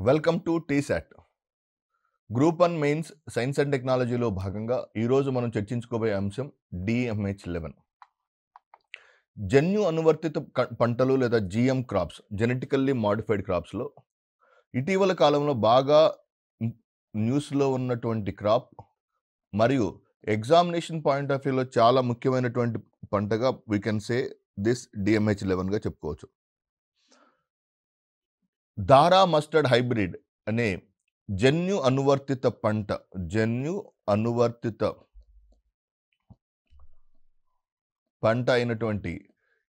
Welcome to T-SAT group 1 mains science and టెక్నాలజీలో భాగంగా ఈరోజు మనం చర్చించుకోబోయే అంశం DMH11 జన్యు అనువర్తిత పంటలు లేదా GM క్రాప్స్ జెనెటికల్లీ మాడిఫైడ్ క్రాప్స్లో ఇటీవల కాలంలో బాగా న్యూస్లో ఉన్నటువంటి క్రాప్ మరియు ఎగ్జామినేషన్ పాయింట్ ఆఫ్ వ్యూలో చాలా ముఖ్యమైనటువంటి పంటగా వీ కెన్ సే దిస్ DMH11గా చెప్పుకోవచ్చు. దారా మస్టర్డ్ హైబ్రిడ్ అనే జన్యు అనువర్తిత పంట అయినటువంటి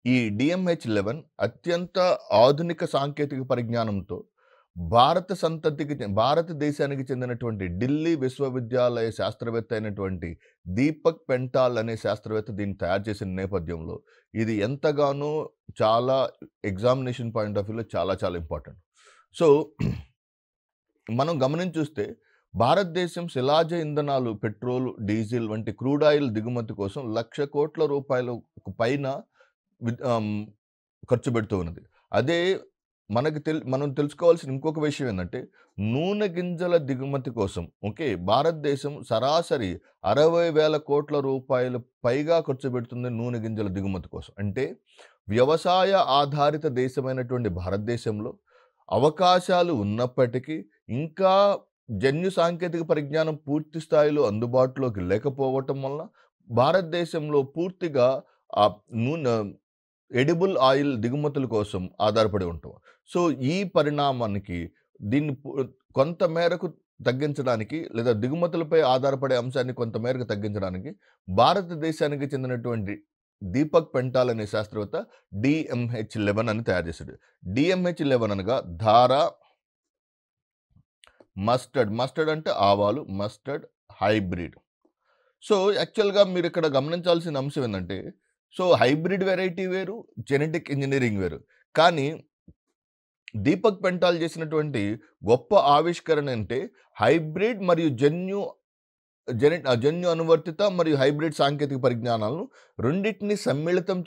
ఈ DMH11 అత్యంత ఆధునిక సాంకేతిక పరిజ్ఞానంతో భారతదేశానికి చెందినటువంటి ఢిల్లీ విశ్వవిద్యాలయ శాస్త్రవేత్త అయినటువంటి దీపక్ పెంటాల్ అనే శాస్త్రవేత్త దీన్ని తయారు చేసిన నేపథ్యంలో ఇది ఎంతగానో చాలా ఎగ్జామినేషన్ పాయింట్ ఆఫ్ వ్యూలో చాలా చాలా ఇంపార్టెంట్. సో మనం గమనించి చూస్తే భారతదేశం శిలాజ ఇంధనాలు పెట్రోల్ డీజిల్ వంటి క్రూడ్ ఆయిల్ దిగుమతి కోసం 1,00,000 కోట్ల రూపాయలకు పైన ఖర్చు పెడుతూ ఉన్నది. అదే మనం తెలుసుకోవాల్సిన ఇంకొక విషయం ఏంటంటే నూనె గింజల దిగుమతి కోసం భారతదేశం సరాసరి 60,000 కోట్ల రూపాయలు పైగా ఖర్చు పెడుతుంది నూనె గింజల దిగుమతి కోసం. అంటే వ్యవసాయ ఆధారిత దేశమైనటువంటి భారతదేశంలో అవకాశాలు ఉన్నప్పటికీ ఇంకా జన్యు సాంకేతిక పరిజ్ఞానం పూర్తి స్థాయిలో అందుబాటులోకి లేకపోవటం వలన భారతదేశంలో పూర్తిగా ఎడిబుల్ ఆయిల్ దిగుమతుల కోసం ఆధారపడి ఉంటాం. సో ఈ పరిణామానికి దీన్ని కొంతమేరకు తగ్గించడానికి లేదా దిగుమతులపై ఆధారపడే అంశాన్ని కొంతమేరకు తగ్గించడానికి భారతదేశానికి చెందినటువంటి దీపక్ పెంటాల్ అనే శాస్త్రవేత్త DMH11 అని తయారు చేశాడు. DMH11 అనగా ధారా మస్టర్డ్ అంటే ఆవాలు మస్టర్డ్ హైబ్రిడ్. సో యాక్చువల్గా మీరు ఇక్కడ గమనించాల్సిన అంశం ఏంటంటే హైబ్రిడ్ వెరైటీ వేరు, జెనెటిక్ ఇంజనీరింగ్ వేరు. కానీ దీపక్ పెంటాల్ చేసినటువంటి గొప్ప ఆవిష్కరణ అంటే హైబ్రిడ్ మరియు జన్యు అనువర్తిత మరియు హైబ్రిడ్ సాంకేతిక పరిజ్ఞానాలను రెండింటిని సమ్మిళితం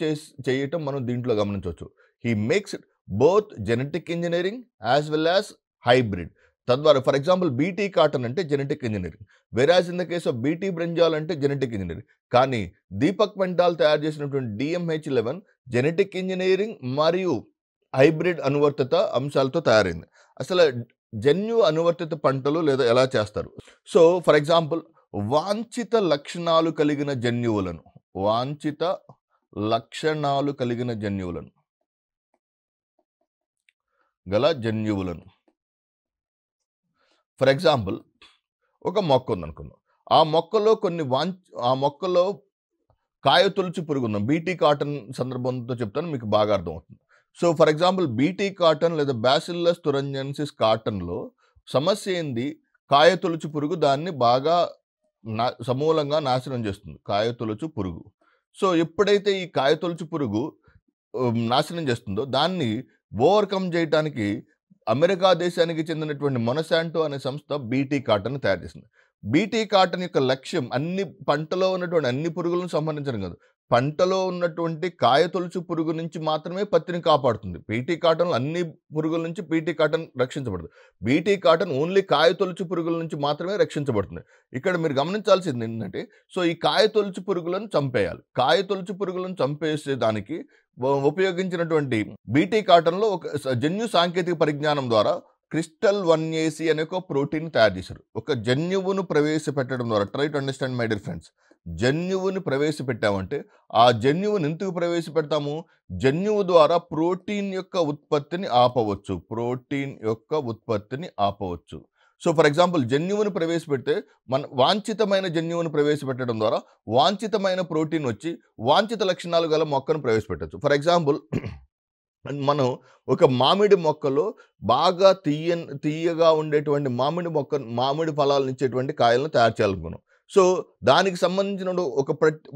చేయటం మనం దీంట్లో గమనించవచ్చు. He makes both genetic engineering as well as hybrid. తద్వారా ఫర్ ఎగ్జాంపుల్ BT కాటన్ అంటే genetic engineering, whereas in the case of BT brinjal అంటే జెనెటిక్ ఇంజనీరింగ్. కానీ దీపక్ పెంటాల్ తయారు చేసినటువంటి DMH11 జెనెటిక్ ఇంజనీరింగ్ మరియు హైబ్రిడ్ అనువర్తిత అంశాలతో తయారైంది. అసలు జన్యు అనువర్తిత పంటలు లేదా ఎలా చేస్తారు? సో ఫర్ ఎగ్జాంపుల్ వాంఛిత లక్షణాలు కలిగిన జన్యువులను ఫర్ ఎగ్జాంపుల్ ఒక మొక్క ఉందనుకుందాం. ఆ మొక్కలో కాయతొలుచు పురుగు ఉందాం. BT కాటన్ సందర్భంతో చెప్తాను, మీకు బాగా అర్థమవుతుంది. So for example BT cotton లేదా బ్యాసిల్లస్ తురంజెన్సిస్ కాటన్లో సమస్య ఏంది? కాయతొలుచు పురుగు దాన్ని బాగా సమూలంగా నాశనం చేస్తుంది, కాయతొలుచు పురుగు. సో ఎప్పుడైతే ఈ కాయతొలుచు పురుగు నాశనం చేస్తుందో దాన్ని ఓవర్కమ్ చేయడానికి అమెరికా దేశానికి చెందినటువంటి మొనసాంటో అనే సంస్థ BT కాటన్ తయారు చేసింది. BT కాటన్ యొక్క లక్ష్యం పంటలో ఉన్నటువంటి అన్ని పురుగులను సంహరించడం కాదు, పంటలో ఉన్నటువంటి కాయతొలుచు పురుగు నుంచి మాత్రమే పత్తిని కాపాడుతుంది. BT కాటన్లో అన్ని పురుగుల నుంచి BT కాటన్ రక్షించబడదు. BT కాటన్ ఓన్లీ కాయతొలుచు పురుగుల నుంచి మాత్రమే రక్షించబడుతుంది. ఇక్కడ మీరు గమనించాల్సింది ఏంటంటే ఈ కాయతొలుచు పురుగులను చంపేయాలి. కాయతొలుచు పురుగులను చంపేసేదానికి ఉపయోగించినటువంటి BT కాటన్లో ఒక జన్యు సాంకేతిక పరిజ్ఞానం ద్వారా క్రిస్టల్ 1AC అనే ఒక ప్రోటీన్ తయారు చేశారు. ఒక జన్యువును ప్రవేశపెట్టడం ద్వారా, try to understand my dear friends, జన్యువుని ప్రవేశపెట్టామంటే ఆ జన్యువుని ఎందుకు ప్రవేశపెడతాము? జన్యువు ద్వారా ప్రోటీన్ యొక్క ఉత్పత్తిని ఆపవచ్చు. సో ఫర్ ఎగ్జాంపుల్ జన్యువుని ప్రవేశపెడితే వాంఛితమైన జన్యువుని ప్రవేశపెట్టడం ద్వారా వాంఛితమైన ప్రోటీన్ వచ్చి వాంఛిత లక్షణాలు గల మొక్కను ప్రవేశపెట్టచ్చు. ఫర్ ఎగ్జాంపుల్ మనం ఒక మామిడి మొక్కలో బాగా తీయగా ఉండేటువంటి మామిడి ఫలాలను ఇచ్చేటువంటి కాయలను తయారు చేయాలనుకున్నాం. సో దానికి సంబంధించిన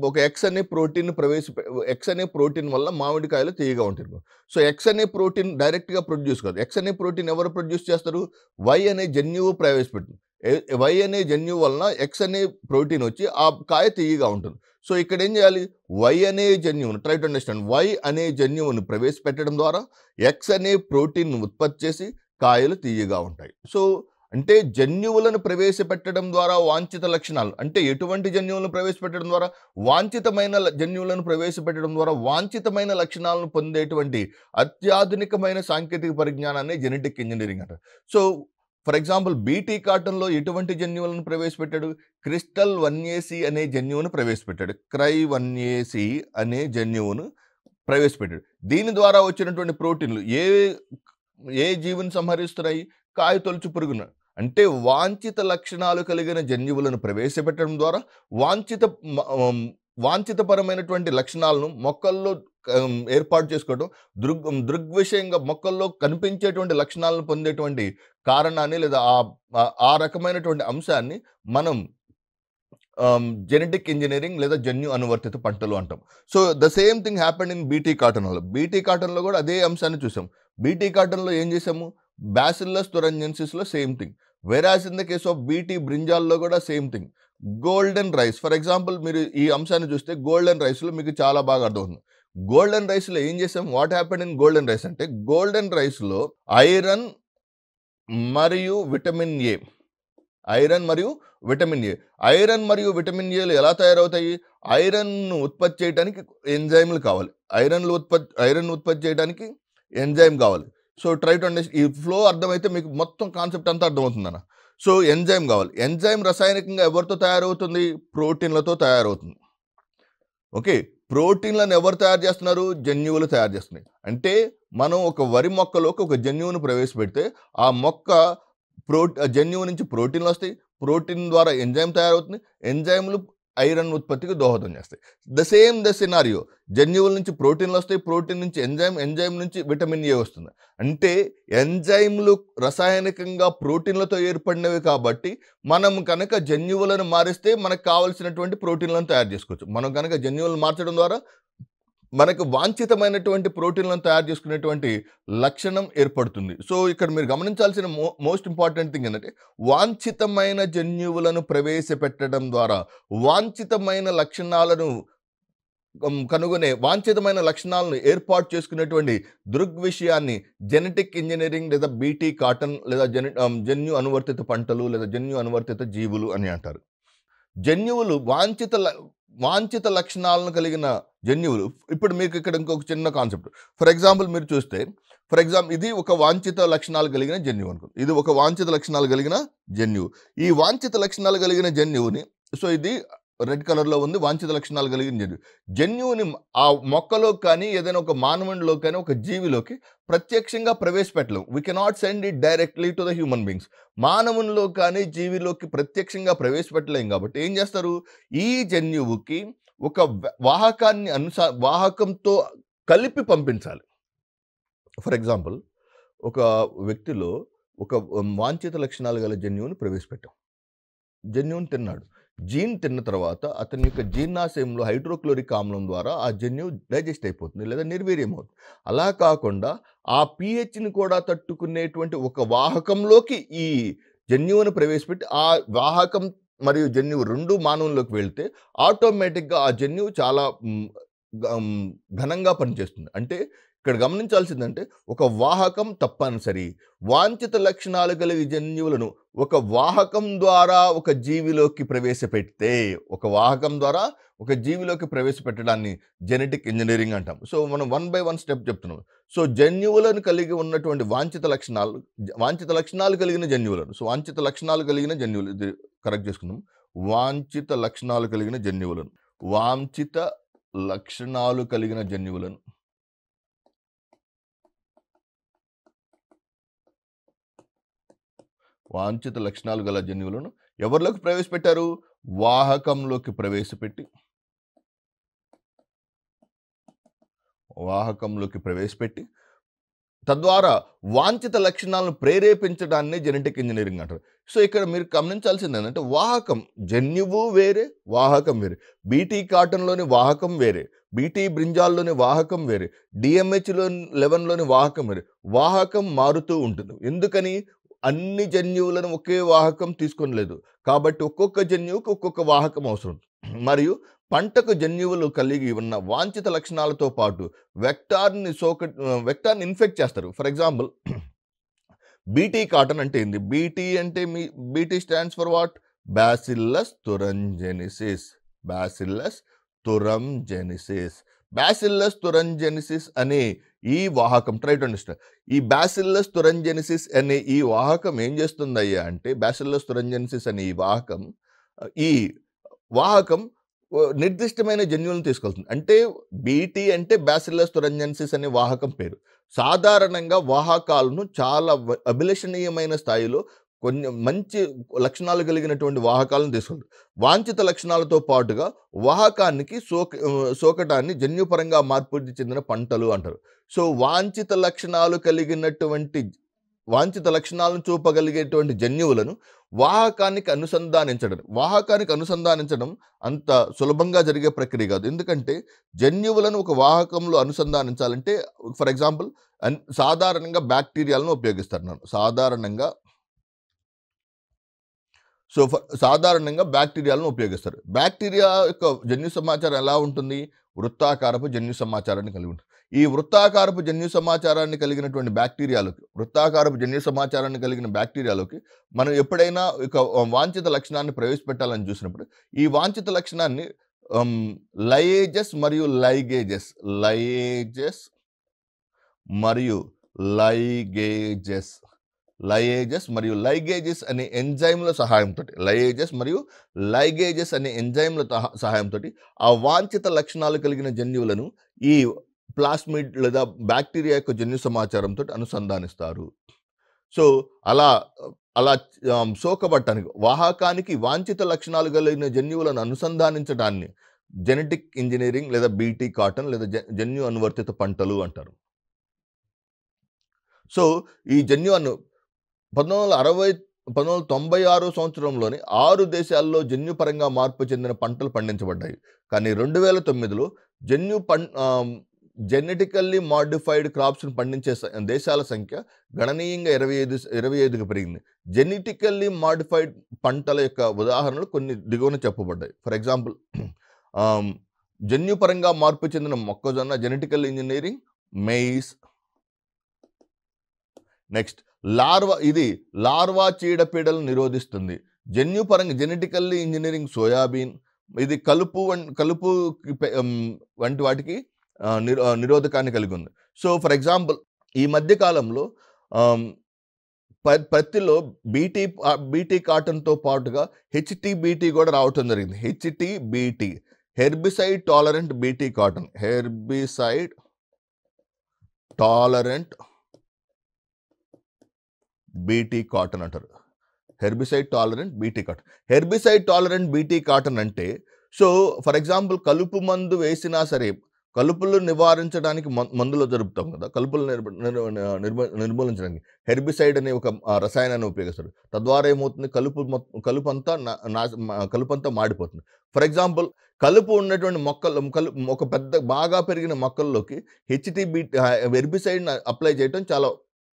ఒక X అనే ప్రోటీన్ వల్ల మామిడికాయలు తీయగా ఉంటుంది. సో X అనే ప్రోటీన్ డైరెక్ట్గా ప్రొడ్యూస్ కాదు. X అనే ప్రోటీన్ ఎవరు ప్రొడ్యూస్ చేస్తారు? Y అనే జన్యువు ప్రవేశపెట్టింది. Y అనే జన్యువు వలన X అనే ప్రోటీన్ వచ్చి ఆ కాయ తీయగా ఉంటుంది. సో ఇక్కడ ఏం చేయాలి? Y అనే జన్యువును, ట్రై టు అండర్స్టాండ్, Y అనే జన్యువును ప్రవేశపెట్టడం ద్వారా X అనే ప్రోటీన్ ఉత్పత్తి చేసి కాయలు తీయగా ఉంటాయి. సో, అంటే జన్యువులను ప్రవేశపెట్టడం ద్వారా వాంఛిత లక్షణాలు అంటే ఎటువంటి జన్యువులను ప్రవేశపెట్టడం ద్వారా వాంఛితమైన జన్యువులను ప్రవేశపెట్టడం ద్వారా వాంఛితమైన లక్షణాలను పొందేటువంటి అత్యాధునికమైన సాంకేతిక పరిజ్ఞానాన్ని జెనెటిక్ ఇంజినీరింగ్ అంటారు. సో, ఫర్ ఎగ్జాంపుల్ బీటీ కాటన్‌లో ఎటువంటి జన్యువులను ప్రవేశపెట్టాడు? క్రిస్టల్ 1ఏసీ అనే జన్యువును ప్రవేశపెట్టాడు. క్రై 1ఏసీ అనే జన్యువును ప్రవేశపెట్టాడు. దీని ద్వారా వచ్చినటువంటి ప్రోటీన్‌లు ఏ జీవిని సంహరిస్తున్నాయి? కాయతొలుచు పురుగును. అంటే వాంఛిత లక్షణాలు కలిగిన జన్యువులను ప్రవేశపెట్టడం ద్వారా వాంఛిత వాంఛితపరమైనటువంటి లక్షణాలను మొక్కల్లో ఏర్పాటు చేసుకోవడం, దృగ్విషయంగా మొక్కల్లో కనిపించేటువంటి లక్షణాలను పొందేటువంటి కారణాన్ని లేదా ఆ రకమైనటువంటి అంశాన్ని మనం జెనెటిక్ ఇంజినీరింగ్ లేదా జన్యు అనువర్తిత పంటలు అంటాం. So the same thing happened in BT కాటన్లో. బీటీ కాటన్లో కూడా అదే అంశాన్ని చూసాం. బీటీ కాటన్లో ఏం చేసాము? బ్యాసిల్లస్ తురంజెన్సిస్లో same thing. Whereas in the case of BT బ్రింజాల్లో కూడా same thing. Golden rice for example మీరు ఈ అంశాన్ని చూస్తే గోల్డెన్ రైస్లో మీకు చాలా బాగా అర్థమవుతుంది. గోల్డెన్ రైస్లో ఏం చేసాం? What happened in golden rice అంటే గోల్డెన్ రైస్లో ఐరన్ మరియు విటమిన్ ఏ. ఐరన్ మరియు విటమిన్ ఏ. ఐరన్ మరియు విటమిన్ ఏలు ఎలా తయారవుతాయి? ఐరన్ను ఉత్పత్తి చేయడానికి ఎంజైమ్లు కావాలి. ఐరన్ ఉత్పత్తి చేయడానికి ఎంజైమ్ కావాలి. So try to understand. ఈ ఫ్లో అర్థమైతే మీకు మొత్తం కాన్సెప్ట్ అంతా అర్థమవుతుందన్న. సో ఎంజైమ్ కావాలి. ఎంజైమ్ రసాయనికంగా ఎవరితో తయారవుతుంది? ప్రోటీన్లతో తయారవుతుంది. ఓకే, ప్రోటీన్లను ఎవరు తయారు చేస్తున్నారు? జన్యువులు తయారు చేస్తున్నాయి. అంటే మనం ఒక వరి మొక్కలోకి ఒక జన్యువును ప్రవేశపెడితే ఆ మొక్క జన్యువు నుంచి ప్రోటీన్లు వస్తాయి. ప్రోటీన్ ద్వారా ఎంజైమ్ తయారవుతుంది. ఎంజైమ్లు ఐరన్ ఉత్పత్తికి దోహదం చేస్తాయి. The scenario. జన్యువుల నుంచి ప్రోటీన్లు వస్తాయి. ప్రోటీన్ నుంచి ఎంజైమ్ నుంచి విటమిన్ ఏ వస్తుంది. అంటే ఎంజైమ్లు రసాయనికంగా ప్రోటీన్లతో ఏర్పడినవి కాబట్టి మనం కనుక జన్యువులను మారిస్తే మనకు కావలసినటువంటి ప్రోటీన్లను తయారు చేసుకోవచ్చు. మనం కనుక జన్యువులను మార్చడం ద్వారా మనకు వాంఛితమైనటువంటి ప్రోటీన్లను తయారు చేసుకునేటువంటి లక్షణం ఏర్పడుతుంది. సో ఇక్కడ మీరు గమనించాల్సిన మోస్ట్ ఇంపార్టెంట్ థింగ్ ఏంటంటే వాంఛితమైన జన్యువులను ప్రవేశపెట్టడం ద్వారా వాంఛితమైన లక్షణాలను వాంఛితమైన లక్షణాలను ఏర్పాటు చేసుకునేటువంటి దృగ్విషయాన్ని జెనెటిక్ ఇంజనీరింగ్ లేదా బీటీ కాటన్ లేదా జన్యు అనువర్తిత పంటలు లేదా జన్యు అనువర్తిత జీవులు అని అంటారు. జన్యువులు వాంఛిత లక్షణాలను కలిగిన జన్యువులు. ఇప్పుడు మీకు ఇక్కడ ఇంకొక చిన్న కాన్సెప్ట్. ఫర్ ఎగ్జాంపుల్ మీరు చూస్తే ఇది ఒక వాంఛిత లక్షణాలు కలిగిన జన్యువు అనుకో. ఇది ఒక వాంఛిత లక్షణాలు కలిగిన జన్యువు. ఈ వాంఛిత లక్షణాలు కలిగిన జన్యువుని, సో ఇది రెడ్ కలర్లో ఉంది, వాంఛిత లక్షణాలు కలిగిన జన్యువుని ఆ మొక్కలో కానీ ఏదైనా ఒక మానవునిలో కానీ ఒక జీవిలోకి ప్రత్యక్షంగా ప్రవేశపెట్టలేము. We cannot send it directly to the human beings. మానవునిలో కానీ జీవిలోకి ప్రత్యక్షంగా ప్రవేశపెట్టలేం కాబట్టి ఏం చేస్తారు? ఈ జన్యువుకి ఒక వాహకంతో కలిపి పంపించాలి. ఫర్ ఎగ్జాంపుల్ ఒక వ్యక్తిలో ఒక వాంఛిత లక్షణాలు గల జన్యువుని ప్రవేశపెట్టాం. జన్యువుని తిన్నాడు. జీన్ తిన్న తర్వాత అతని యొక్క జీర్ణాశయంలో హైడ్రోక్లోరిక్ ఆమ్లం ద్వారా ఆ జన్యువు డైజెస్ట్ అయిపోతుంది లేదా నిర్వీర్యం అవుతుంది. అలా కాకుండా ఆ pHని కూడా తట్టుకునేటువంటి ఒక వాహకంలోకి ఈ జన్యువును ప్రవేశపెట్టి ఆ వాహకం మరియు జన్యువు రెండు మానవుల్లోకి వెళ్తే ఆటోమేటిక్గా ఆ జన్యువు చాలా ఘనంగా పనిచేస్తుంది. అంటే ఇక్కడ గమనించాల్సిందంటే ఒక వాహకం తప్పనిసరి. వాంఛిత లక్షణాలు కలిగి జన్యువులను ఒక వాహకం ద్వారా ఒక జీవిలోకి ప్రవేశపెడితే, ఒక వాహకం ద్వారా ఒక జీవిలోకి ప్రవేశపెట్టడాన్ని జెనెటిక్ ఇంజనీరింగ్ అంటాం. సో మనం 1 by 1 స్టెప్ చెప్తున్నాం. సో జన్యువులను కలిగి ఉన్నటువంటి వాంఛిత లక్షణాలు కలిగిన జన్యువులను, సో వాంఛిత లక్షణాలు కలిగిన జన్యువులు, ఇది కరెక్ట్ చేసుకుందాం. వాంఛిత లక్షణాలు కలిగిన జన్యువులను వాంఛిత లక్షణాలు గల జన్యువులను ఎవరిలోకి ప్రవేశపెట్టారు? వాహకంలోకి ప్రవేశపెట్టి తద్వారా వాంఛిత లక్షణాలను ప్రేరేపించడాన్ని జెనెటిక్ ఇంజనీరింగ్ అంటారు. సో ఇక్కడ మీరు గమనించాల్సింది ఏంటంటే వాహకం, జన్యువు వేరే, వాహకం వేరే. బీటీ కాటన్లోని వాహకం వేరే, బీటీ బ్రింజాల్లోని వాహకం వేరే, DMH 11లోని వాహకం వేరే. వాహకం మారుతూ ఉంటుంది. ఎందుకని? అన్ని జన్యువులను ఒకే వాహకం తీసుకోలేదు కాబట్టి ఒక్కొక్క జన్యువుకి ఒక్కొక్క వాహకం అవసరం. మరియు పంటకు జన్యువులు కలిగి ఉన్న వాంఛిత లక్షణాలతో పాటు వెక్టార్ని ఇన్ఫెక్ట్ చేస్తారు. ఫర్ ఎగ్జాంపుల్ బీటీ కాటన్ అంటే ఏంది? బీటీ అంటే BT stands for what? Bacillus thuringiensis. Bacillus thuringiensis. Bacillus thuringiensis అనే ఈ వాహకం, ట్రై టు అండర్స్టాండ్. ఈ బ్యాసిల్లస్ తురంజెనిసిస్ అనే ఈ వాహకం ఏం చేస్తుందయ్యా అంటే, బ్యాసిల్లస్ తురంజెనిసిస్ అనే ఈ వాహకం నిర్దిష్టమైన జన్యువులను తీసుకెళ్తుంది. అంటే బీటీ అంటే బ్యాసిల్లస్ తురంజెనిసిస్ అనే వాహకం పేరు. సాధారణంగా వాహకాలను చాలా అభిలషణీయమైన స్థాయిలో కొన్ని మంచి లక్షణాలు కలిగినటువంటి వాహకాలను తీసుకుంటుంది. వాంఛిత లక్షణాలతో పాటుగా వాహకానికి సోకటాన్ని జన్యుపరంగా మార్పిడి చెందిన పంటలు అంటారు. సో వాంఛిత లక్షణాలను చూపగలిగేటువంటి జన్యువులను వాహకానికి అనుసంధానించడం అంత సులభంగా జరిగే ప్రక్రియ కాదు. ఎందుకంటే జన్యువులను ఒక వాహకంలో అనుసంధానించాలంటే, ఫర్ ఎగ్జాంపుల్ సాధారణంగా బ్యాక్టీరియాలను ఉపయోగిస్తారు. సాధారణంగా బ్యాక్టీరియాలను ఉపయోగిస్తారు. బ్యాక్టీరియా యొక్క జన్యు సమాచారం ఎలా ఉంటుంది? వృత్తాకారపు జన్యు సమాచారాన్ని కలిగి ఉంటుంది. ఈ వృత్తాకారపు జన్యు సమాచారాన్ని కలిగిన బ్యాక్టీరియాలోకి మనం ఎప్పుడైనా ఒక వాంఛిత లక్షణాన్ని ప్రవేశపెట్టాలని చూసినప్పుడు, ఈ వాంఛిత లక్షణాన్ని లయేజెస్ మరియు లైగేజెస్ అనే ఎంజైమ్ల సహాయంతో ఆ వాంఛిత లక్షణాలు కలిగిన జన్యువులను ఈ ప్లాస్మిడ్ లేదా బ్యాక్టీరియా యొక్క జన్యు సమాచారంతో అనుసంధానిస్తారు. సో అలా సోకబట్టడానికి, వాహకానికి వాంఛిత లక్షణాలు కలిగిన జన్యువులను అనుసంధానించడాన్ని జెనెటిక్ ఇంజనీరింగ్ లేదా బీటీ కాటన్ లేదా జన్యు అనువర్తిత పంటలు అంటారు. సో ఈ జన్యు 1996 సంవత్సరంలోని 6 దేశాల్లో జన్యుపరంగా మార్పు చెందిన పంటలు పండించబడ్డాయి. కానీ 2009లో జెనెటికల్లీ మాడిఫైడ్ క్రాప్స్ను పండించే దేశాల సంఖ్య గణనీయంగా 25కి పెరిగింది. జెనెటికల్లీ మాడిఫైడ్ పంటల యొక్క ఉదాహరణలు కొన్ని దిగువన చెప్పబడ్డాయి. ఫర్ ఎగ్జాంపుల్, జన్యుపరంగా మార్పు చెందిన మొక్కజొన్న, genetical engineering maize. Next larva చీడపీడలను నిరోధిస్తుంది. జెనెటికల్లీ ఇంజనీరింగ్ సోయాబీన్, ఇది కలుపు వంటి వాటికి నిరోధకాన్ని కలిగి ఉంది. సో ఫర్ ఎగ్జాంపుల్, ఈ మధ్య కాలంలో పత్తిలో బీటీ కాటన్తో పాటుగా హెచ్టీబీటీ కూడా రావటం జరిగింది. HTBT, herbicide tolerant BT cotton. Herbicide tolerant BT cotton అంటారు. హెర్బిసైడ్ టాలరెంట్ బీటీ కాటన్ అంటే, సో ఫర్ ఎగ్జాంపుల్, కలుపు మందు వేసినా సరే, కలుపులు నివారించడానికి మందులు జరుపుతాం కదా, కలుపులు నిర్మూలించడానికి హెర్బిసైడ్ అనే ఒక రసాయనాన్ని ఉపయోగిస్తారు. తద్వారా ఏమవుతుంది? కలుపంతా మాడిపోతుంది. ఫర్ ఎగ్జాంపుల్, కలుపు ఉన్నటువంటి ఒక పెద్ద బాగా పెరిగిన మొక్కల్లోకి హెర్బిసైడ్ని అప్లై చేయడం చాలా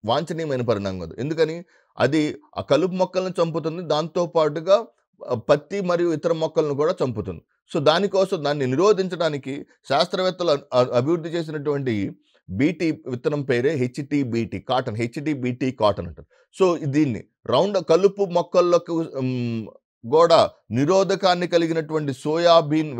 వాంఛనీయమైన పరిణామం కాదు. ఎందుకని? అది ఆ కలుపు మొక్కలను చంపుతుంది, దాంతోపాటుగా పత్తి మరియు ఇతర మొక్కలను కూడా చంపుతుంది. సో దానికోసం దాన్ని నిరోధించడానికి శాస్త్రవేత్తలు అభివృద్ధి చేసినటువంటి బీటీ విత్తనం పేరే హెచ్టీబీటీ కాటన్ అంటారు. సో దీన్ని కలుపు మొక్కలకు కూడా నిరోధకాన్ని కలిగినటువంటి సోయాబీన్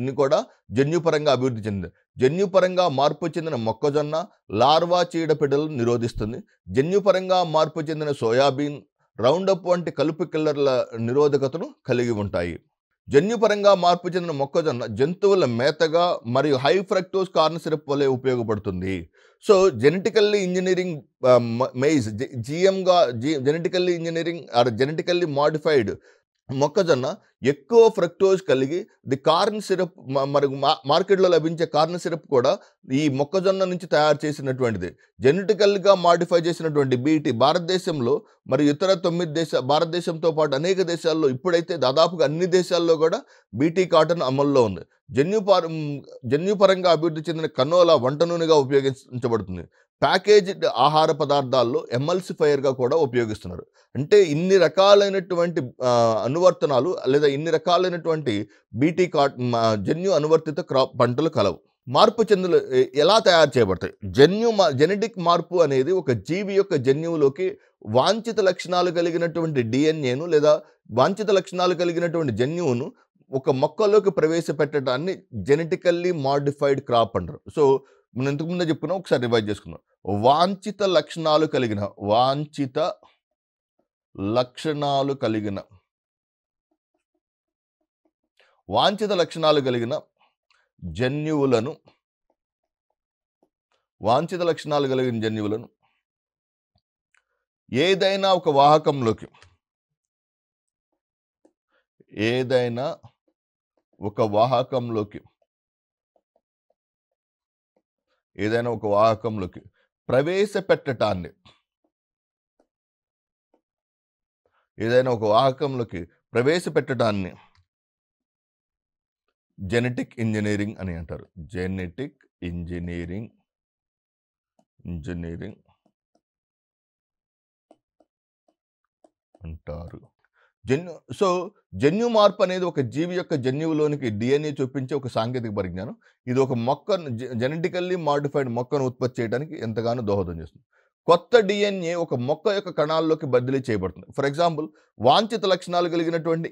ని కూడా జన్యుపరంగా అభివృద్ధి చెందింది. జన్యుపరంగా మార్పు చెందిన మొక్కజొన్న లార్వా చీడపీడలను నిరోధిస్తుంది. జన్యుపరంగా మార్పు చెందిన సోయాబీన్ రౌండప్ వంటి కలుపు కిల్లర్ల నిరోధకతను కలిగి ఉంటాయి. జన్యుపరంగా మార్పు చెందిన మొక్కజొన్న జంతువుల మేతగా మరియు హై ఫ్రక్టోజ్ కార్న్ సిరప్ వలె ఉపయోగపడుతుంది. So genetically engineering maize, genetically engineering genetically modified మొక్కజొన్న ఎక్కువ ఫ్రక్టోజ్ కలిగి కార్న్ సిరప్, మరి మార్కెట్లో లభించే కార్న్ సిరప్ కూడా ఈ మొక్కజొన్న నుంచి తయారు చేసినటువంటిది. జెనెటికల్గా మాడిఫై చేసినటువంటి బీటీ భారతదేశంలో మరియు ఇతర 9 భారతదేశంతో పాటు అనేక దేశాల్లో, ఇప్పుడైతే దాదాపుగా అన్ని దేశాల్లో కూడా బీటీ కాటన్ అమల్లో ఉంది. జన్యుపరంగా అభివృద్ధి చెందిన కనోలా వంట నూనెగా ఉపయోగించబడుతుంది. ప్యాకేజ్డ్ ఆహార పదార్థాల్లో ఎమల్సిఫైయర్గా కూడా ఉపయోగిస్తున్నారు. అంటే ఇన్ని రకాలైనటువంటి అనువర్తనాలు లేదా ఇన్ని రకాలైనటువంటి బీటీ జన్యు అనువర్తిత పంటలు కలవు. మార్పు చెందులు ఎలా తయారు చేయబడతాయి? జెనెటిక్ మార్పు అనేది ఒక జీవి యొక్క జన్యువులోకి వాంఛిత లక్షణాలు కలిగినటువంటి డిఎన్ఏను లేదా వాంఛిత లక్షణాలు కలిగినటువంటి జన్యువును ఒక మొక్కలోకి ప్రవేశపెట్టడాన్ని జెనెటికల్లీ మాడిఫైడ్ క్రాప్ అంటారు. సో, మనం ఇంతకు ముందే చెప్పుకున్నాం. ఒకసారి రివైజ్ చేసుకుందాం. వాంఛిత లక్షణాలు కలిగిన వాంఛిత లక్షణాలు కలిగిన జన్యువులను ఏదైనా ఒక వాహకంలోకి ప్రవేశపెట్టడాన్ని జెనెటిక్ ఇంజనీరింగ్ అని అంటారు. జెనెటిక్ ఇంజనీరింగ్ అంటారు. జన్యు మార్పు అనేది ఒక జీవి యొక్క జన్యువులోనికి డిఎన్ఏ చూపించే ఒక సాంకేతిక పరిజ్ఞానం. ఇది ఒక మొక్కను జెనెటికల్లీ మాడిఫైడ్ మొక్కను ఉత్పత్తి చేయడానికి ఎంతగానో దోహదం చేస్తుంది. కొత్త డిఎన్ఏ ఒక మొక్క యొక్క కణాల్లోకి బదిలీ చేయబడుతుంది. ఫర్ ఎగ్జాంపుల్, వాంఛిత లక్షణాలు కలిగినటువంటి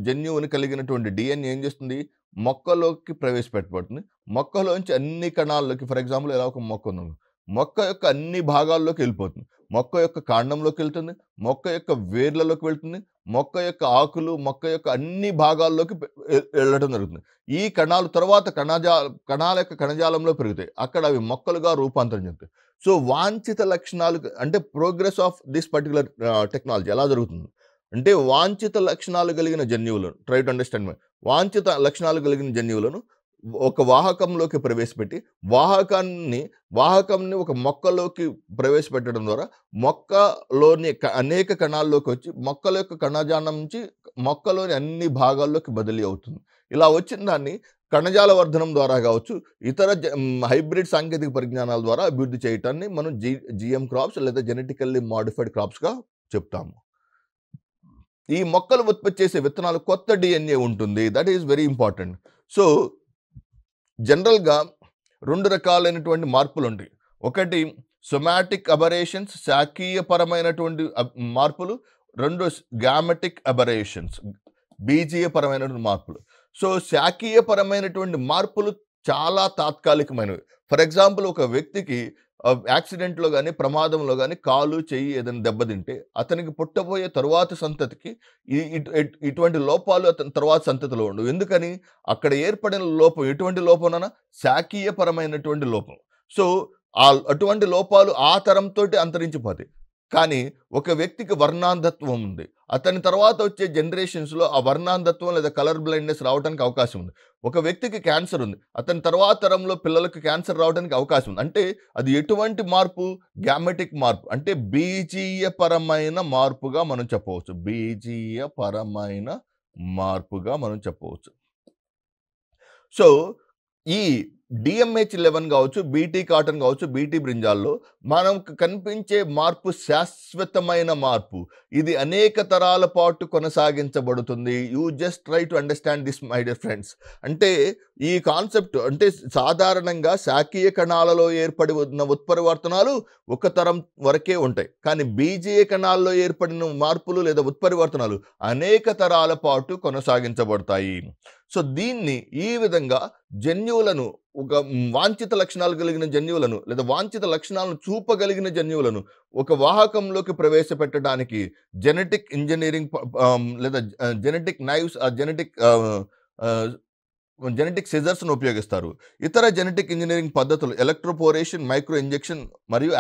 జన్యువుని కలిగినటువంటి డిఎన్ఏ ఏం చేస్తుంది? మొక్కలోకి ప్రవేశపెట్టబడుతుంది. మొక్కలోంచి అన్ని కణాల్లోకి, ఫర్ ఎగ్జాంపుల్ ఎలా ఒక మొక్క ఉంది, మొక్క యొక్క అన్ని భాగాల్లోకి వెళ్ళిపోతుంది. మొక్క యొక్క కాండంలోకి వెళ్తుంది, మొక్క యొక్క వేర్లలోకి వెళ్తుంది, మొక్క యొక్క ఆకులు, మొక్క యొక్క అన్ని భాగాల్లోకి వెళ్ళడం జరుగుతుంది. ఈ కణాలు తర్వాత కణాల యొక్క కణజాలంలో పెరుగుతాయి. అక్కడ అవి మొక్కలుగా రూపాంతరం చెందుతాయి. సో, వాంఛిత లక్షణాలు అంటే progress of this particular technology ఎలా జరుగుతుంది అంటే, వాంఛిత లక్షణాలు కలిగిన జన్యువులను వాంఛిత లక్షణాలు కలిగిన జన్యువులను ఒక వాహకంలోకి ప్రవేశపెట్టి వాహకంని ఒక మొక్కలోకి ప్రవేశపెట్టడం ద్వారా మొక్కలోని అనేక కణాల్లోకి వచ్చి మొక్కల యొక్క కణజాలం నుంచి మొక్కలోని అన్ని భాగాల్లోకి బదిలీ అవుతుంది. ఇలా వచ్చిన దాన్ని కణజాల వర్ధనం ద్వారా కావచ్చు, ఇతర హైబ్రిడ్ సాంకేతిక పరిజ్ఞానాల ద్వారా అభివృద్ధి చేయటాన్ని మనం జిఎం క్రాప్స్ లేదా జెనెటికల్లీ మాడిఫైడ్ క్రాప్స్గా చెప్తాము. ఈ మొక్కలు ఉత్పత్తి చేసే విత్తనాలు కొత్త డిఎన్ఏ ఉంటుంది. That is very important. So, జనరల్గా 2 రకాలైనటువంటి మార్పులు ఉంటాయి. ఒకటి సొమాటిక్ అబరేషన్స్, శాఖీయపరమైనటువంటి మార్పులు. 2 గ్యామెటిక్ అబరేషన్స్, బీజీయపరమైనటువంటి మార్పులు. సో, శాఖీయపరమైనటువంటి మార్పులు చాలా తాత్కాలికమైనవి. ఫర్ ఎగ్జాంపుల్, ఒక వ్యక్తికి యాక్సిడెంట్లో కానీ ప్రమాదంలో కానీ కాలు చెయ్యి ఏదైనా దెబ్బతింటే అతనికి పుట్టబోయే తరువాత సంతతికి ఇటువంటి లోపాలు అతని తరువాత సంతతిలో ఉండవు. ఎందుకని? అక్కడ ఏర్పడిన లోపం ఎటువంటి లోపంనా శాఖీయపరమైనటువంటి లోపం. సో, అటువంటి లోపాలు ఆ తరంతో అంతరించిపోతాయి. కానీ ఒక వ్యక్తికి వర్ణాంధత్వం ఉంది, అతని తర్వాత వచ్చే జనరేషన్స్లో ఆ వర్ణాంధత్వం లేదా కలర్ బ్లైండ్నెస్ రావడానికి అవకాశం ఉంది. ఒక వ్యక్తికి క్యాన్సర్ ఉంది, అతని తర్వాత తరంలో పిల్లలకు క్యాన్సర్ రావడానికి అవకాశం ఉంది. అంటే అది ఎటువంటి మార్పు? గ్యామెటిక్ మార్పు, అంటే బీజీయపరమైన మార్పుగా మనం చెప్పవచ్చు. సో, ఈ DMH11 కావచ్చు, బీటీ కాటన్ కావచ్చు, బీటీ బ్రింజాల్లో మనకు కనిపించే మార్పు శాశ్వతమైన మార్పు. ఇది అనేక తరాల పాటు కొనసాగించబడుతుంది. You just try to understand this, my dear friends. అంటే ఈ కాన్సెప్ట్ అంటే సాధారణంగా శాఖీయ కణాలలో ఏర్పడి ఉన్న ఉత్పరివర్తనాలు ఒక తరం వరకే ఉంటాయి. కానీ బీజీయ కణాల్లో ఏర్పడిన మార్పులు లేదా ఉత్పరివర్తనాలు అనేక తరాల పాటు కొనసాగించబడతాయి. సో, దీన్ని ఈ విధంగా జన్యువులను, ఒక వాంఛిత లక్షణాలు కలిగిన జన్యువులను లేదా వాంఛిత లక్షణాలను చూపగలిగిన జన్యువులను ఒక వాహకంలోకి ప్రవేశపెట్టడానికి జెనెటిక్ ఇంజనీరింగ్ లేదా జెనెటిక్ నైవ్స్, జెనెటిక్ సిజర్స్ను ఉపయోగిస్తారు. ఇతర జెనెటిక్ ఇంజనీరింగ్ పద్ధతులు ఎలక్ట్రోపోరేషన్, మైక్రో ఇంజెక్షన్ మరియు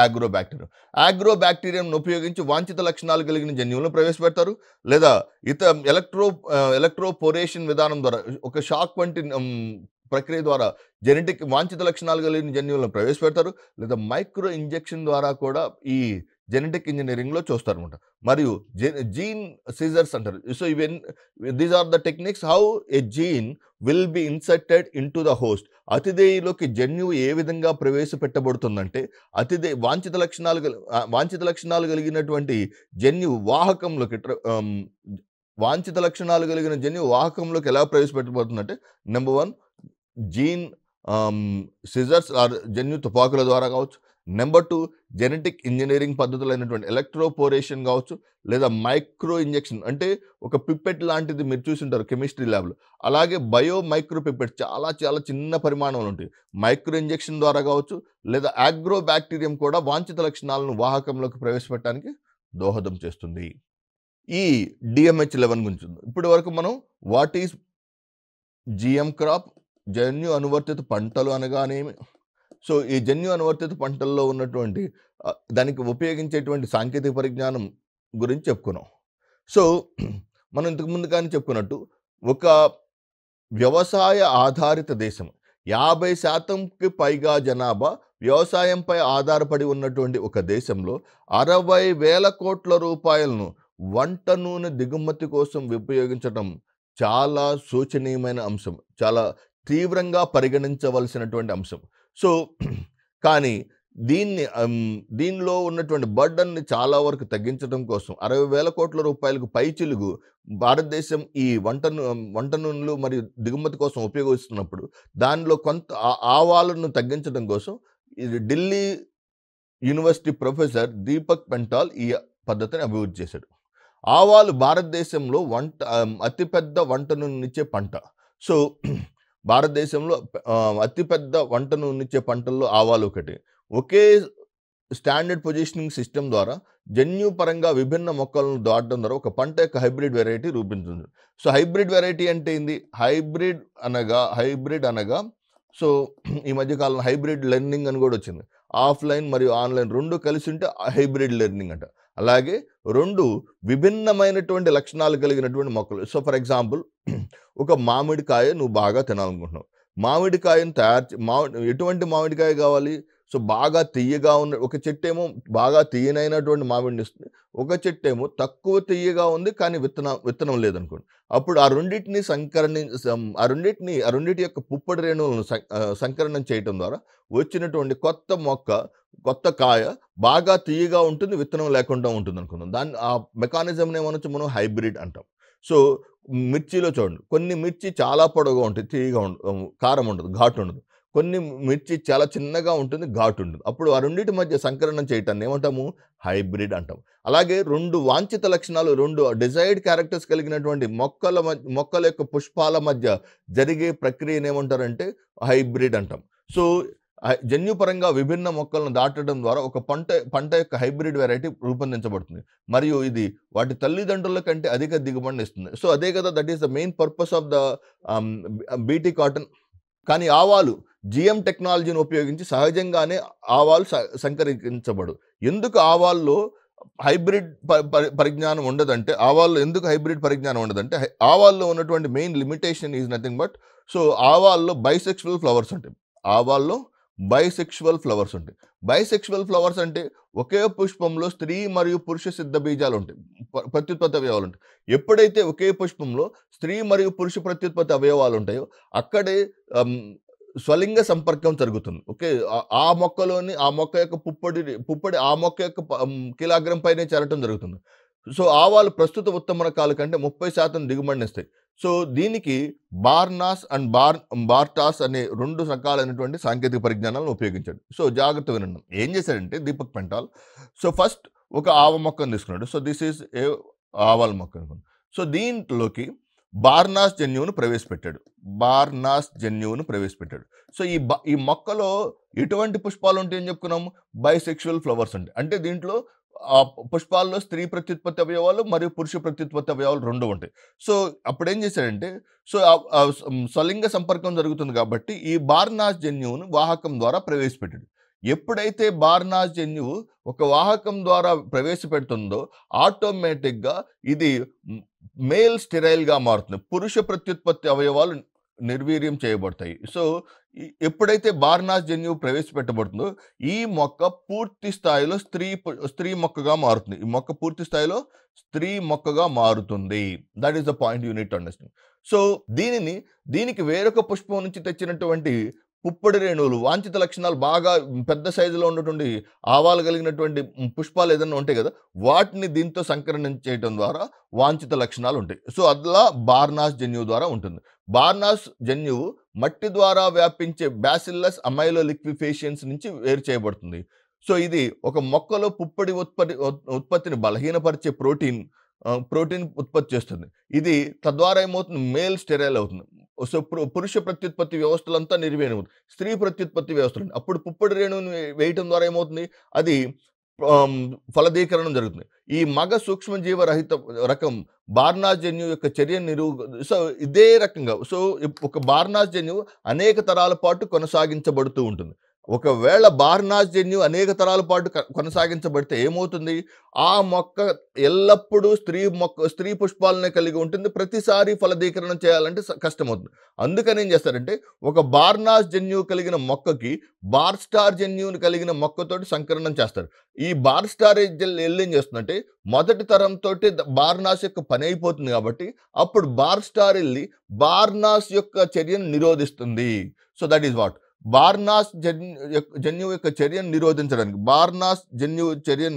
ఆగ్రోబ్యాక్టీరియం ఉపయోగించి వాంఛిత లక్షణాలు కలిగిన జన్యువులను ప్రవేశపెడతారు. లేదా ఎలక్ట్రోపోరేషన్ విధానం ద్వారా ఒక షాక్ వంటి ప్రక్రియ ద్వారా వాంఛిత లక్షణాలు కలిగిన జన్యువులను ప్రవేశపెడతారు. లేదా మైక్రో ఇంజెక్షన్ ద్వారా కూడా ఈ జెనెటిక్ ఇంజనీరింగ్లో చూస్తారనమాట. మరియు జీన్ సీజర్స్ అంటారు. So, these are the techniques how a gene will be inserted into the host. అతిథేయులోకి జన్యువు ఏ విధంగా ప్రవేశపెట్టబడుతుందంటే, వాంఛిత లక్షణాలు కలిగినటువంటి జన్యువు వాంఛిత లక్షణాలు కలిగిన జన్యువు వాహకంలోకి ఎలా ప్రవేశపెట్టబడుతుందంటే, నెంబర్ 1 జీన్ సిజర్స్ ఆర్ జన్యు తుపాకుల ద్వారా కావచ్చు. నెంబర్ 2 జెనెటిక్ ఇంజినీరింగ్ పద్ధతులైనటువంటి ఎలక్ట్రోపోరేషన్ కావచ్చు, లేదా మైక్రో ఇంజెక్షన్ అంటే ఒక పిప్పెట్ లాంటిది మీరు చూసుంటారు కెమిస్ట్రీ ల్యాబ్లో. అలాగే బయో మైక్రో పిప్పెట్ చాలా చాలా చిన్న పరిమాణంలో ఉంటాయి. మైక్రో ఇంజెక్షన్ ద్వారా కావచ్చు, లేదా ఆగ్రో బ్యాక్టీరియం కూడా వాంఛిత లక్షణాలను వాహకంలోకి ప్రవేశపెట్టడానికి దోహదం చేస్తుంది. ఈ DMH11 గురించి ఇప్పటి వరకు మనం వాట్ ఈస్ GM క్రాప్, జన్యు అనువర్తిత పంటలు అనగానేమి, సో ఈ జన్యు అనువర్తిత పంటల్లో ఉన్నటువంటి దానికి ఉపయోగించేటువంటి సాంకేతిక పరిజ్ఞానం గురించి చెప్పుకున్నాం. సో మనం ఇంతకుముందు కానీ చెప్పుకున్నట్టు ఒక వ్యవసాయ ఆధారిత దేశం, 50% పైగా జనాభా వ్యవసాయంపై ఆధారపడి ఉన్నటువంటి ఒక దేశంలో 60,000 కోట్ల రూపాయలను వంట నూనె దిగుమతి కోసం ఉపయోగించడం చాలా శోచనీయమైన అంశం, చాలా తీవ్రంగా పరిగణించవలసినటువంటి అంశం. సో కానీ దీనిలో ఉన్నటువంటి బర్డన్ని చాలా వరకు తగ్గించడం కోసం 60,000 కోట్ల రూపాయలకు పైచిలుగు భారతదేశం ఈ వంట నూనెలు మరియు దిగుమతి కోసం ఉపయోగిస్తున్నప్పుడు దానిలో కొంత ఆవాలను తగ్గించడం కోసం ఇది ఢిల్లీ యూనివర్సిటీ ప్రొఫెసర్ దీపక్ పెంటాల్ ఈ పద్ధతిని అభివృద్ధి చేశాడు. ఆవాలు భారతదేశంలో అతిపెద్ద వంట నూనెనిచ్చే పంట. సో భారతదేశంలో అతిపెద్ద వంట నూనెనిచ్చే పంటల్లో ఆవాలు ఒకటి. ఒకే స్టాండర్డ్ పొజిషనింగ్ సిస్టమ్ ద్వారా జన్యుపరంగా విభిన్న మొక్కలను దాటడం ద్వారా ఒక పంట యొక్క హైబ్రిడ్ వెరైటీ రూపొందుతుంది. సో హైబ్రిడ్ వెరైటీ అంటే ఏంది? హైబ్రిడ్ అనగా సో ఈ మధ్యకాలంలో హైబ్రిడ్ లెర్నింగ్ అని కూడా వచ్చింది. ఆఫ్లైన్ మరియు ఆన్లైన్ రెండు కలిసి ఉంటే హైబ్రిడ్ లెర్నింగ్ అంట. అలాగే రెండు విభిన్నమైనటువంటి లక్షణాలు కలిగినటువంటి మొక్కలు. సో ఫర్ ఎగ్జాంపుల్ ఒక మామిడికాయ నువ్వు బాగా తినాలనుకుంటున్నావు. మామిడికాయను ఎటువంటి మామిడికాయ కావాలి? సో బాగా తియ్యగా ఉన్న ఒక చెట్టు ఏమో బాగా తియ్యనైనటువంటి మామిడిని ఇస్తుంది, ఒక చెట్టు ఏమో తక్కువ తియ్యగా ఉంది కానీ విత్తనం లేదనుకోండి. అప్పుడు ఆ రెండింటి యొక్క పుప్పటి రేణువులను సంకరణం చేయటం ద్వారా వచ్చినటువంటి కొత్త కాయ బాగా తియ్యగా ఉంటుంది, విత్తనం లేకుండా ఉంటుంది అనుకుందాం. ఆ మెకానిజంని ఏమనొచ్చు మనం హైబ్రిడ్ అంటాం. సో మిర్చిలో చూడండి, కొన్ని మిర్చి చాలా పొడవుగా ఉంటాయి, తియ్యగా కారం ఉండదు, ఘాటు ఉండదు. కొన్ని మిర్చి చాలా చిన్నగా ఉంటుంది, ఘాటు ఉంటుంది. అప్పుడు ఆ రెండింటి మధ్య సంకరణం చేయటాన్ని ఏమంటాము? హైబ్రిడ్ అంటాం. అలాగే రెండు వాంఛిత లక్షణాలు, రెండు డిజైర్డ్ క్యారెక్టర్స్ కలిగినటువంటి మొక్కల యొక్క పుష్పాల మధ్య జరిగే ప్రక్రియను ఏమంటారంటే హైబ్రిడ్ అంటాం. సో జన్యుపరంగా విభిన్న మొక్కలను దాటడం ద్వారా ఒక పంట యొక్క హైబ్రిడ్ వెరైటీ రూపొందించబడుతుంది మరియు ఇది వాటి తల్లిదండ్రుల కంటే అధిక దిగుబడిని ఇస్తుంది. సో అదే కదా, that is the main purpose of the BT cotton. కానీ ఆవాలు GM టెక్నాలజీని ఉపయోగించి సహజంగానే ఆవాలు సంకరించబడు. ఎందుకు ఆవాల్లో హైబ్రిడ్ పరిజ్ఞానం ఉండదంటే, ఎందుకు హైబ్రిడ్ పరిజ్ఞానం ఉండదంటే, ఆవాల్లో ఉన్నటువంటి main limitation is nothing but, so ఆవాల్లో బైసెక్షువల్ ఫ్లవర్స్ ఉంటాయి. బైసెక్షువల్ ఫ్లవర్స్ అంటే ఒకే పుష్పంలో స్త్రీ మరియు పురుష సిద్ధ బీజాలు ఉంటాయి, ప్రత్యుత్పత్తి అవయవాలు ఉంటాయి. ఎప్పుడైతే ఒకే పుష్పంలో స్త్రీ మరియు పురుష ప్రత్యుత్పత్తి అవయవాలు ఉంటాయో అక్కడే స్వలింగ సంపర్కం జరుగుతుంది. ఓకే, ఆ మొక్క యొక్క పుప్పొడి ఆ మొక్క యొక్క కిలోగ్రాం పైనే చేరటం జరుగుతుంది. సో ఆవాలు ప్రస్తుత ఉత్తమ రకాల కంటే 30% దిగుబడిని ఇస్తాయి. సో దీనికి బార్నాస్ అండ్ బార్టాస్ అనే రెండు రకాలైనటువంటి సాంకేతిక పరిజ్ఞానాలను ఉపయోగించాడు. సో జాగ్రత్త వినండి. ఏం చేశాడంటే దీపక్ పెంటాల్, సో ఫస్ట్ ఒక ఆవ మొక్కను తీసుకున్నాడు. సో దిస్ ఈజ్ ఏ ఆవాల మొక్క అనుకోండి. సో దీంట్లోకి బార్నాస్ జన్యువును ప్రవేశపెట్టాడు. సో ఈ మొక్కలో ఎటువంటి పుష్పాలు ఉంటాయని చెప్పుకున్నాము? బైసెక్షువల్ ఫ్లవర్స్ ఉంటాయి. అంటే దీంట్లో ఆ పుష్పాల్లో స్త్రీ ప్రత్యుత్పత్తి అవయవాలు మరియు పురుష ప్రత్యుత్పత్తి అవయవాలు రెండు ఉంటాయి. సో అప్పుడు ఏం చేశాడంటే, సో స్వలింగ సంపర్కం జరుగుతుంది కాబట్టి ఈ బార్నాస్ జన్యువును వాహకం ద్వారా ప్రవేశపెట్టాడు. ఎప్పుడైతే బార్నాస్ జన్యువు ఒక వాహకం ద్వారా ప్రవేశపెడుతుందో ఆటోమేటిక్గా ఇది మేల్ స్టెరైల్గా మారుతుంది, పురుష ప్రత్యుత్పత్తి అవయవాలు నిర్వీర్యం చేయబడతాయి. సో ఎప్పుడైతే బార్నాస్ జన్యువు ప్రవేశపెట్టబడుతుందో ఈ మొక్క పూర్తి స్థాయిలో స్త్రీ మొక్కగా మారుతుంది. ఈ మొక్క పూర్తి స్థాయిలో స్త్రీ మొక్కగా మారుతుంది. That is the point you need to understand. So దీనికి వేరొక పుష్పం నుంచి తెచ్చినటువంటి పుప్పొడి రేణువులు, వాంఛిత లక్షణాలు బాగా పెద్ద సైజులో ఉన్నటువంటి ఆవాలు కలిగినటువంటి పుష్పాలు ఏదైనా ఉంటాయి కదా, వాటిని దీంతో సంకరణం చేయడం ద్వారా వాంఛిత లక్షణాలు ఉంటాయి. సో అట్లా బార్నాస్ జన్యువు ద్వారా ఉంటుంది. బార్నాస్ జన్యువు మట్టి ద్వారా వ్యాపించే బ్యాసిల్లస్ అమైలో లిక్విఫేషన్స్ నుంచి వేరు చేయబడుతుంది. సో ఇది ఒక మొక్కలో పుప్పొడి ఉత్పత్తిని బలహీనపరిచే ప్రోటీన్ ఉత్పత్తి చేస్తుంది. ఇది తద్వారా ఏమవుతుంది, మేల్ స్టెరైల్ అవుతుంది. సో పురుష ప్రత్యుత్పత్తి వ్యవస్థలంతా నిర్వీర్యమవుతుంది. స్త్రీ ప్రత్యుత్పత్తి వ్యవస్థలు అప్పుడు పుప్పొడి రేణువుని వేయటం ద్వారా ఏమవుతుంది, అది ఫలదీకరణం జరుగుతుంది. ఈ మగ సూక్ష్మజీవ రహిత రకం బార్నాస్ జన్యువు యొక్క చర్య సో ఇదే రకంగా ఒక బార్నాస్ జన్యువు అనేక తరాల పాటు కొనసాగించబడుతూ ఉంటుంది. ఒకవేళ బార్నాస్ జన్యువు అనేక తరాల పాటు కొనసాగించబడితే ఏమవుతుంది, ఆ మొక్క ఎల్లప్పుడూ స్త్రీ పుష్పాలనే కలిగి ఉంటుంది. ప్రతిసారి ఫలదీకరణం చేయాలంటే కష్టమవుతుంది. అందుకని ఏం చేస్తారంటే, ఒక బార్నాస్ జన్యువు కలిగిన మొక్కకి బార్ స్టార్ జన్యువుని కలిగిన మొక్కతోటి సంకరణం చేస్తారు. ఈ బార్ స్టార్ ఏం చేస్తుందంటే, మొదటి తరంతో బార్నాస్ యొక్క పని అయిపోతుంది కాబట్టి అప్పుడు బార్ స్టార్ వెళ్ళి బార్నాస్ యొక్క చర్యను నిరోధిస్తుంది. సో దట్ ఈస్ వాట్ బార్నాస్ జన్యువు యొక్క చర్యను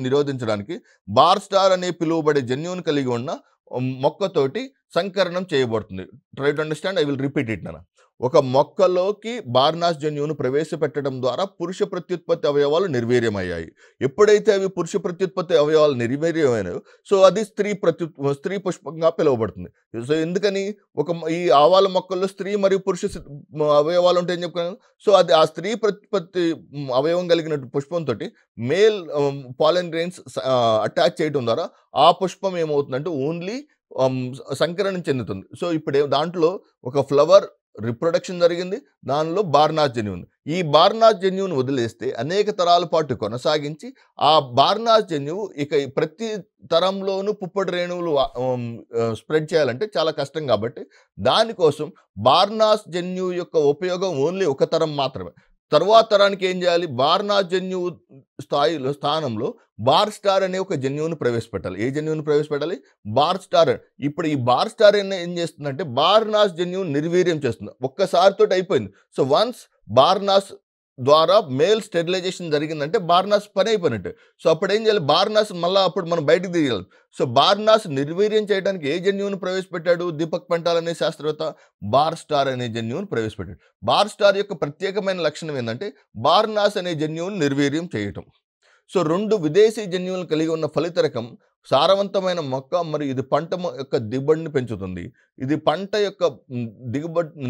నిరోధించడానికి బార్ స్టార్ అనే పిలువబడే జన్యువును కలిగి ఉన్న మొక్కతోటి సంకరణం చేయబడుతుంది. Try to understand, I will repeat it నాన్న. ఒక మొక్కలోకి బార్నాస్ జన్యువును ప్రవేశపెట్టడం ద్వారా పురుష ప్రత్యుత్పత్తి అవయవాలు నిర్వీర్యమయ్యాయి. ఎప్పుడైతే అవి పురుష ప్రత్యుత్పత్తి అవయవాలు నిర్వీర్యమైనవి, సో అది స్త్రీ పుష్పంగా పిలువబడుతుంది. సో ఎందుకని, ఈ ఆవాల మొక్కల్లో స్త్రీ మరియు పురుష అవయవాలు ఉంటాయని చెప్పుకున్నాను. సో అది ఆ స్త్రీ ప్రత్యుత్పత్తి అవయవం కలిగిన పుష్పంతో మేల్ పాలెన్ గ్రెయిన్స్ అటాచ్ చేయడం ద్వారా ఆ పుష్పం ఏమవుతుందంటే ఓన్లీ సంకరణం చెందుతుంది. సో ఇప్పుడు దాంట్లో ఒక ఫ్లవర్ రిప్రొడక్షన్ జరిగింది, దానిలో బార్నాస్ జన్యువు ఉంది. ఈ బార్నాస్ జన్యువును వదిలేస్తే అనేక తరాల పాటు కొనసాగించి ఆ బార్నాస్ జన్యువు ఇక ప్రతి తరంలోనూ పుప్పొడి రేణువులు స్ప్రెడ్ చేయాలంటే చాలా కష్టం. కాబట్టి దానికోసం బార్నాస్ జన్యువు యొక్క ఉపయోగం ఓన్లీ ఒక తరం మాత్రమే. తర్వాత తరానికి ఏం చేయాలి, బార్నాస్ జన్యువు స్థానంలో బార్ స్టార్ అనే ఒక జన్యువును ప్రవేశపెట్టాలి. ఏ జన్యువును ప్రవేశపెట్టాలి, బార్ స్టార్. ఇప్పుడు ఈ బార్ స్టార్ ఏం చేస్తుందంటే బార్నాస్ జన్యువును నిర్వీర్యం చేస్తుంది. ఒక్కసారితో అయిపోయింది. సో వన్స్ బార్నాస్ ద్వారా మేల్ స్టెరిలైజేషన్ జరిగిందంటే బార్నాస్ పని అయిపోయినట్టు. సో అప్పుడు ఏం చేయాలి, బార్నాస్ మళ్ళీ అప్పుడు మనం బయటకు తీయాలి. సో బార్నాస్ నిర్వీర్యం చేయడానికి ఏ జన్యువును ప్రవేశపెట్టాడు దీపక్ పంటాల్ అనే శాస్త్రవేత్త, బార్ స్టార్ అనే జన్యువును ప్రవేశపెట్టాడు. బార్ స్టార్ యొక్క ప్రత్యేకమైన లక్షణం ఏంటంటే బార్నాస్ అనే జన్యువును నిర్వీర్యం చేయటం. సో 2 విదేశీ జన్యువులను కలిగి ఉన్న ఫలిత రకం సారవంతమైన మొక్క మరియు ఇది పంట యొక్క దిగుబడిని పెంచుతుంది. ఇది పంట యొక్క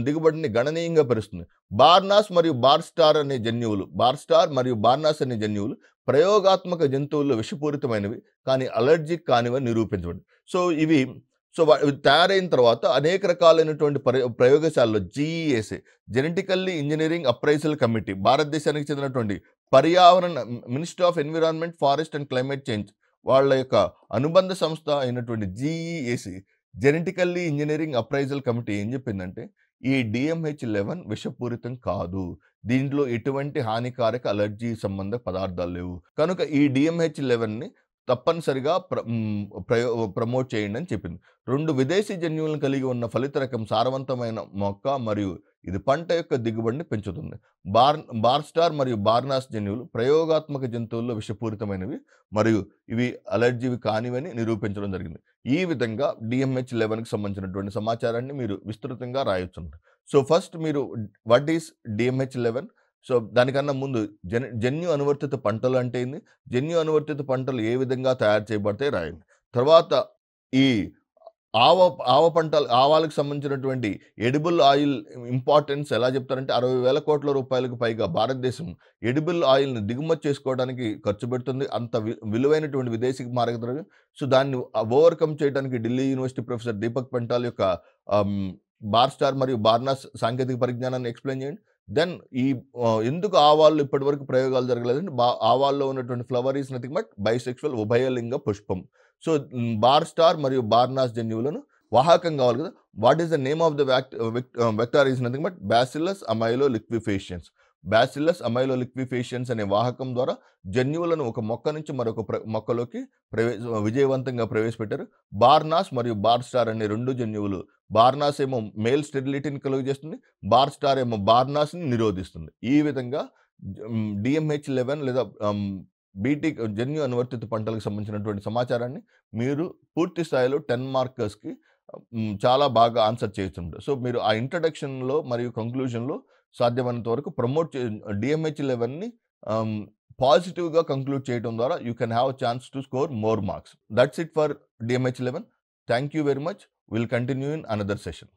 దిగుబడిని గణనీయంగా పెరుస్తుంది. బార్నాస్ మరియు బార్ స్టార్ మరియు బార్నాస్ అనే జన్యువులు ప్రయోగాత్మక జంతువుల్లో విషపూరితమైనవి కానీ అలర్జిక్ కానివని నిరూపించబడింది. సో ఇవి తయారైన తర్వాత అనేక రకాలైనటువంటి ప్రయోగశాలలో GESA genetically engineering appraisal committee, భారతదేశానికి చెందినటువంటి పర్యావరణ ministry of environment, forest and climate change వాళ్ళ యొక్క అనుబంధ సంస్థ అయినటువంటి GESA genetically engineering appraisal committee ఏం చెప్పిందంటే, ఈ DMH11 విషపూరితం కాదు, దీంట్లో ఎటువంటి హానికారక అలర్జీ సంబంధ పదార్థాలు లేవు, కనుక ఈ DMH11ని తప్పనిసరిగా ప్రమోట్ చేయండి అని చెప్పింది. 2 విదేశీ జన్యువులను కలిగి ఉన్న ఫలిత రకం సారవంతమైన మొక్క మరియు ఇది పంట యొక్క దిగుబడిని పెంచుతుంది. బార్ స్టార్ మరియు బార్నాస్ జన్యువులు ప్రయోగాత్మక జంతువుల్లో విషపూరితమైనవి మరియు ఇవి అలర్జీవి కానివని నిరూపించడం జరిగింది. ఈ విధంగా DMH11కి సంబంధించినటువంటి సమాచారాన్ని మీరు విస్తృతంగా రాయొచ్చు. సో ఫస్ట్ మీరు వాట్ ఈస్ DMH11, సో దానికన్నా ముందు జన్యు అనువర్తిత పంటలు అంటే ఏంది, జన్యు అనువర్తిత పంటలు ఏ విధంగా తయారు చేయబడతాయి రాయండి. తర్వాత ఈ ఆవాలకు సంబంధించినటువంటి ఎడిబుల్ ఆయిల్ ఇంపార్టెన్స్ ఎలా చెప్తారంటే, 60,000 కోట్ల రూపాయలకు పైగా భారతదేశం ఎడిబుల్ ఆయిల్ని దిగుమతి చేసుకోవడానికి ఖర్చు పెడుతుంది. అంత విలువైనటువంటి విదేశీ మారకద్రవ్యం. సో దాన్ని ఓవర్కమ్ చేయడానికి ఢిల్లీ యూనివర్సిటీ ప్రొఫెసర్ దీపక్ పంటాల్ యొక్క బార్ స్టార్ మరియు బార్నాస్ సాంకేతిక పరిజ్ఞానాన్ని ఎక్స్ప్లెయిన్ చేయండి. దెన్ ఎందుకు ఆవాళ్ళు ఇప్పటి వరకు ప్రయోగాలు జరగలేదంటే, ఆవాల్లో ఉన్నటువంటి flower is nothing but bisexual ఉభయలింగ పుష్పం. సో బార్ స్టార్ మరియు బార్నాస్ జన్యువులను వాహకం కావాలి కదా. What is the name of the vector is nothing but bacillus amyloliquefaciens. Bacillus amyloliquefaciens అనే వాహకం ద్వారా జన్యువులను ఒక మొక్క నుంచి మరొక మొక్కలోకి విజయవంతంగా ప్రవేశపెట్టారు. బార్నాస్ మరియు బార్ స్టార్ అనే 2 జన్యువులు, బార్నాస్ ఏమో మేల్ స్టెరిలిటీని కలుగజేస్తుంది, బార్ స్టార్ ఏమో బార్నాస్ని నిరోధిస్తుంది. ఈ విధంగా DMH11 లేదా బీటీ జన్యు అనువర్తిత పంటలకు సంబంధించినటువంటి సమాచారాన్ని మీరు పూర్తి స్థాయిలో 10 మార్కర్స్కి చాలా బాగా ఆన్సర్ చేస్తుంటారు. సో, మీరు ఆ ఇంట్రడక్షన్‌లో మరియు కంక్లూజన్‌లో సాధ్యమైనంత వరకు ప్రమోట్ చే డీఎంహెచ్ 11ని ఆహ్, పాజిటివ్‌గా కంక్లూడ్ చేయడం ద్వారా you can have chance to score more marks. That's it for DMH 11. Thank you very much. Will continue in another session.